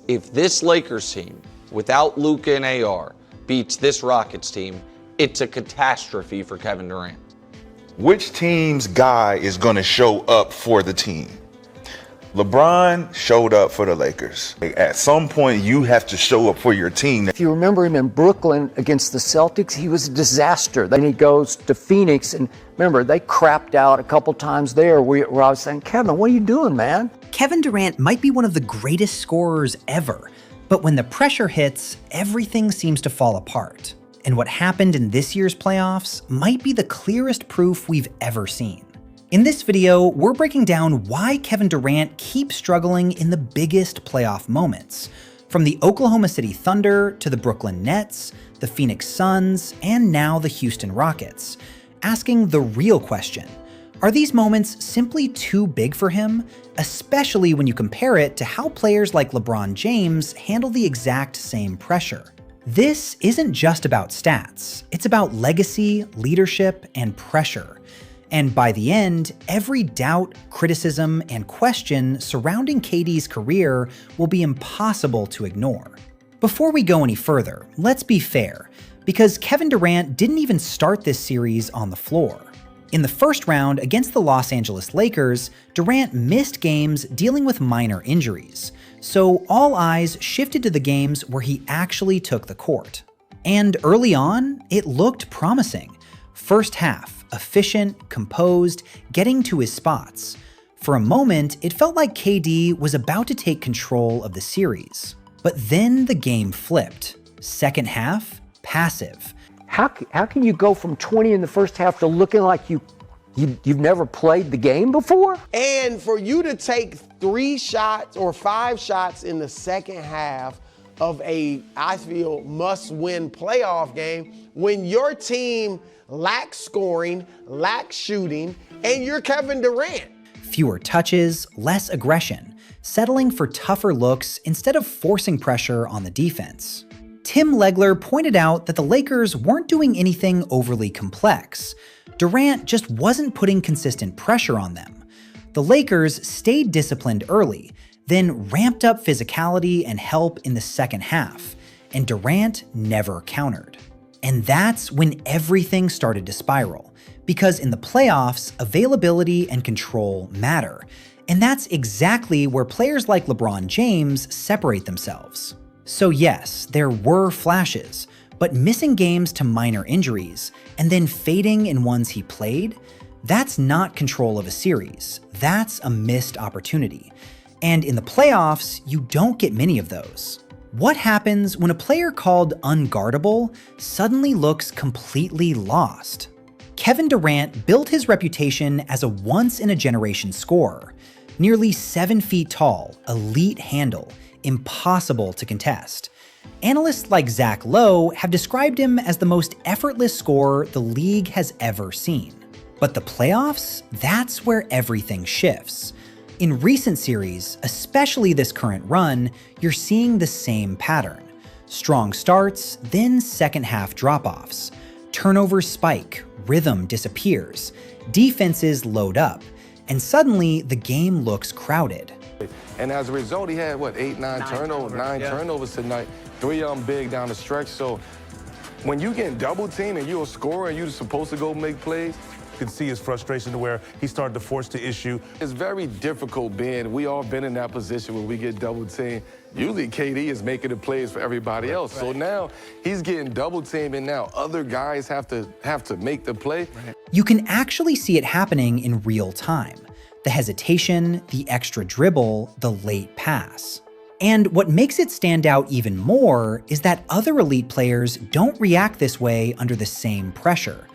If this Lakers team, without Luka and AR, beats this Rockets team, it's a catastrophe for Kevin Durant. Which team's guy is going to show up for the team? LeBron showed up for the Lakers. At some point, you have to show up for your team. If you remember him in Brooklyn against the Celtics, he was a disaster. Then he goes to Phoenix, and remember, they crapped out a couple times there where I was saying, Kevin, what are you doing, man? Kevin Durant might be one of the greatest scorers ever, but when the pressure hits, everything seems to fall apart. And what happened in this year's playoffs might be the clearest proof we've ever seen. In this video, we're breaking down why Kevin Durant keeps struggling in the biggest playoff moments, from the Oklahoma City Thunder to the Brooklyn Nets, the Phoenix Suns, and now the Houston Rockets, asking the real question: are these moments simply too big for him, especially when you compare it to how players like LeBron James handle the exact same pressure? This isn't just about stats, it's about legacy, leadership, and pressure. And by the end, every doubt, criticism, and question surrounding KD's career will be impossible to ignore. Before we go any further, let's be fair, because Kevin Durant didn't even start this series on the floor. In the first round against the Los Angeles Lakers, Durant missed games dealing with minor injuries, so all eyes shifted to the games where he actually took the court. And early on, it looked promising. First half, efficient, composed, getting to his spots. For a moment, it felt like KD was about to take control of the series. But then the game flipped. Second half, passive. How can you go from 20 in the first half to looking like you've never played the game before? And for you to take 3 shots or 5 shots in the second half of a, I feel, must-win playoff game when your team lacks scoring, lacks shooting, and you're Kevin Durant. Fewer touches, less aggression, settling for tougher looks instead of forcing pressure on the defense. Tim Legler pointed out that the Lakers weren't doing anything overly complex. Durant just wasn't putting consistent pressure on them. The Lakers stayed disciplined early, then ramped up physicality and help in the second half, and Durant never countered. And that's when everything started to spiral, because in the playoffs, availability and control matter. And that's exactly where players like LeBron James separate themselves. So yes, there were flashes, but missing games to minor injuries, and then fading in ones he played, that's not control of a series. That's a missed opportunity. And in the playoffs, you don't get many of those. What happens when a player called unguardable suddenly looks completely lost? Kevin Durant built his reputation as a once-in-a-generation scorer. Nearly 7 feet tall, elite handle, impossible to contest. Analysts like Zach Lowe have described him as the most effortless scorer the league has ever seen. But the playoffs? That's where everything shifts. In recent series, especially this current run, you're seeing the same pattern. Strong starts, then second half drop-offs. Turnovers spike, rhythm disappears, defenses load up, and suddenly the game looks crowded. And as a result, he had, 9 turnovers tonight, 3 of them big down the stretch. So when you get double teamed and you're a scorer and you're supposed to go make plays, You can see his frustration to where he started to force the issue. it's very difficult being, we all been in that position when we get double teamed. Usually KD is making the plays for everybody else. So now he's getting double teamed and now other guys have to make the play. You can actually see it happening in real time. The hesitation, the extra dribble, the late pass. And what makes it stand out even more is that other elite players don't react this way under the same pressure.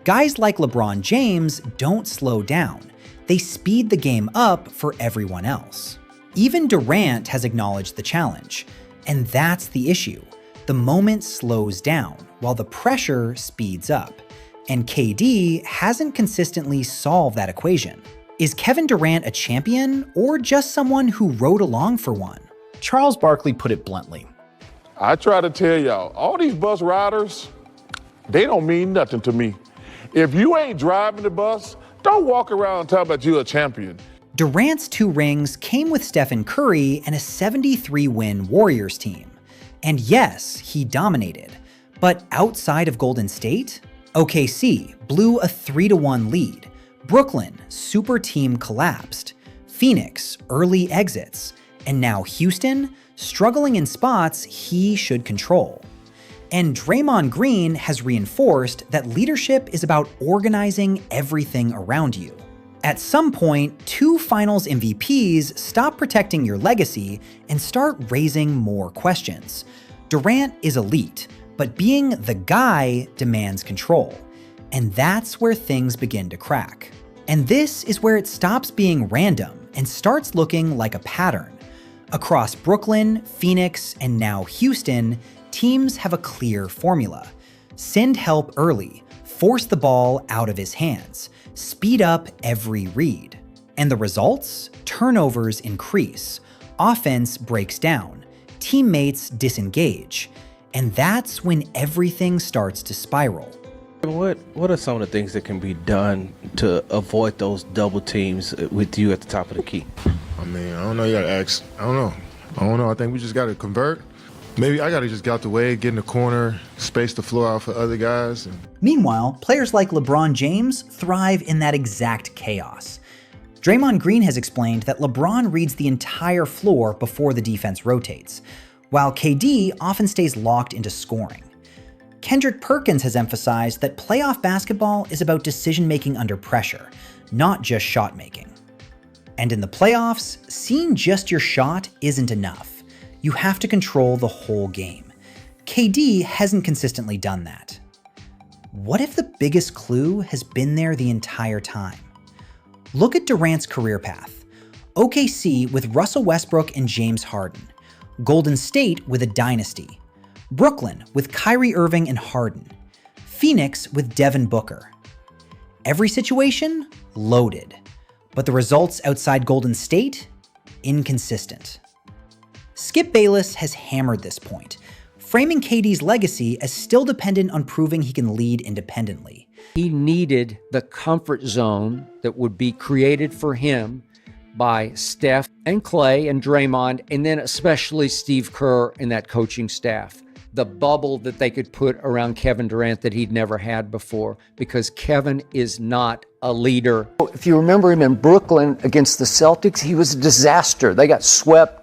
Guys like LeBron James don't slow down. They speed the game up for everyone else. Even Durant has acknowledged the challenge. And that's the issue. The moment slows down, while the pressure speeds up. And KD hasn't consistently solved that equation. Is Kevin Durant a champion, or just someone who rode along for one? Charles Barkley put it bluntly. I try to tell y'all, all these bus riders, they don't mean nothing to me. If you ain't driving the bus, don't walk around and talk about you a champion. Durant's 2 rings came with Stephen Curry and a 73-win Warriors team. And yes, he dominated. But outside of Golden State, OKC blew a 3-1 lead. Brooklyn, super team collapsed. Phoenix, early exits. And now Houston, struggling in spots he should control. And Draymond Green has reinforced that leadership is about organizing everything around you. At some point, 2 finals MVPs stop protecting your legacy and start raising more questions. Durant is elite, but being the guy demands control. And that's where things begin to crack. And this is where it stops being random and starts looking like a pattern. Across Brooklyn, Phoenix, and now Houston, teams have a clear formula. Send help early, force the ball out of his hands, speed up every read. And the results? Turnovers increase, offense breaks down, teammates disengage. And that's when everything starts to spiral. What are some of the things that can be done to avoid those double teams with you at the top of the key? I mean, I don't know. You got to ask. I don't know. I think we just got to convert. Maybe I got to just get out the way, get in the corner, space the floor out for other guys. Meanwhile, players like LeBron James thrive in that exact chaos. Draymond Green has explained that LeBron reads the entire floor before the defense rotates, while KD often stays locked into scoring. Kendrick Perkins has emphasized that playoff basketball is about decision-making under pressure, not just shot-making. And in the playoffs, seeing just your shot isn't enough. You have to control the whole game. KD hasn't consistently done that. What if the biggest clue has been there the entire time? Look at Durant's career path. OKC with Russell Westbrook and James Harden. Golden State with a dynasty. Brooklyn with Kyrie Irving and Harden. Phoenix with Devin Booker. Every situation, loaded. But the results outside Golden State? Inconsistent. Skip Bayless has hammered this point, framing KD's legacy as still dependent on proving he can lead independently. He needed the comfort zone that would be created for him by Steph and Clay and Draymond, and then especially Steve Kerr and that coaching staff. The bubble that they could put around Kevin Durant that he'd never had before, because Kevin is not a leader. If you remember him in Brooklyn against the Celtics, he was a disaster. They got swept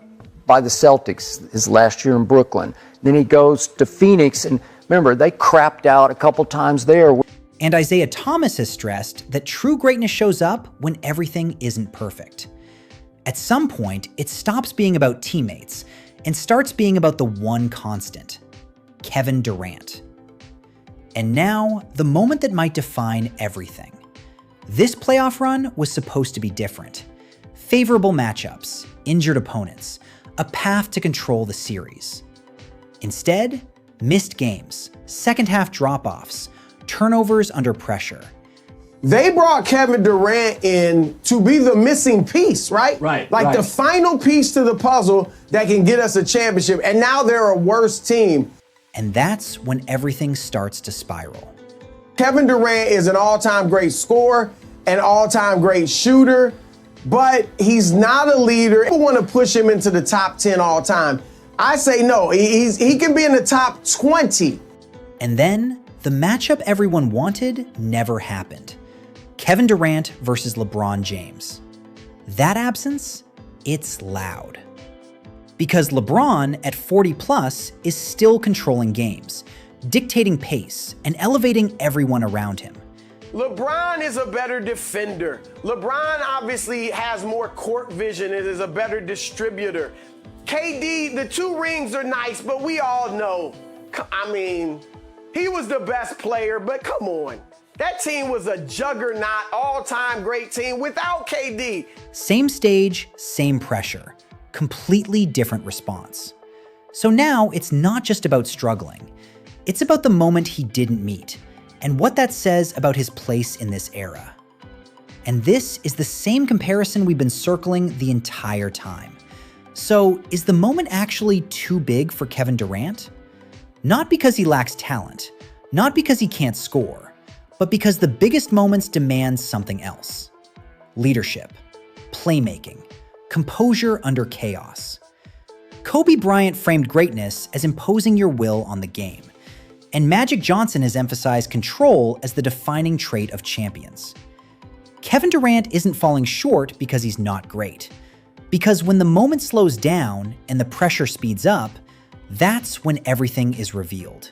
by the Celtics his last year in Brooklyn. Then he goes to Phoenix, and remember, they crapped out a couple times there. And Isaiah Thomas has stressed that true greatness shows up when everything isn't perfect. At some point, it stops being about teammates and starts being about the one constant: Kevin Durant. And now, the moment that might define everything. This playoff run was supposed to be different. Favorable matchups, injured opponents, a path to control the series. Instead, missed games, second half drop-offs, turnovers under pressure. They brought Kevin Durant in to be the missing piece, right? Right. The final piece to the puzzle that can get us a championship. And now they're a worse team. And that's when everything starts to spiral. Kevin Durant is an all-time great scorer, an all-time great shooter, but he's not a leader. People want to push him into the top 10 all time. I say no, he can be in the top 20. And then, the matchup everyone wanted never happened. Kevin Durant versus LeBron James. That absence, it's loud. Because LeBron, at 40 plus, is still controlling games, dictating pace, and elevating everyone around him. LeBron is a better defender. LeBron obviously has more court vision and is a better distributor. KD, the 2 rings are nice, but we all know, I mean, he was the best player, but come on. That team was a juggernaut, all-time great team without KD. Same stage, same pressure. Completely different response. So now it's not just about struggling. It's about the moment he didn't meet, and what that says about his place in this era. And this is the same comparison we've been circling the entire time. So is the moment actually too big for Kevin Durant? Not because he lacks talent, not because he can't score, but because the biggest moments demand something else. Leadership. playmaking, composure under chaos. Kobe Bryant framed greatness as imposing your will on the game, and Magic Johnson has emphasized control as the defining trait of champions. Kevin Durant isn't falling short because he's not great. Because when the moment slows down and the pressure speeds up, that's when everything is revealed.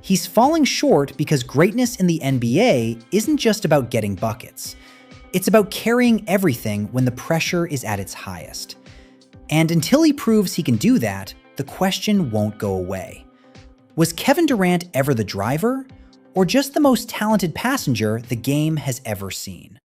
He's falling short because greatness in the NBA isn't just about getting buckets. It's about carrying everything when the pressure is at its highest. And until he proves he can do that, the question won't go away. Was Kevin Durant ever the driver, or just the most talented passenger the game has ever seen?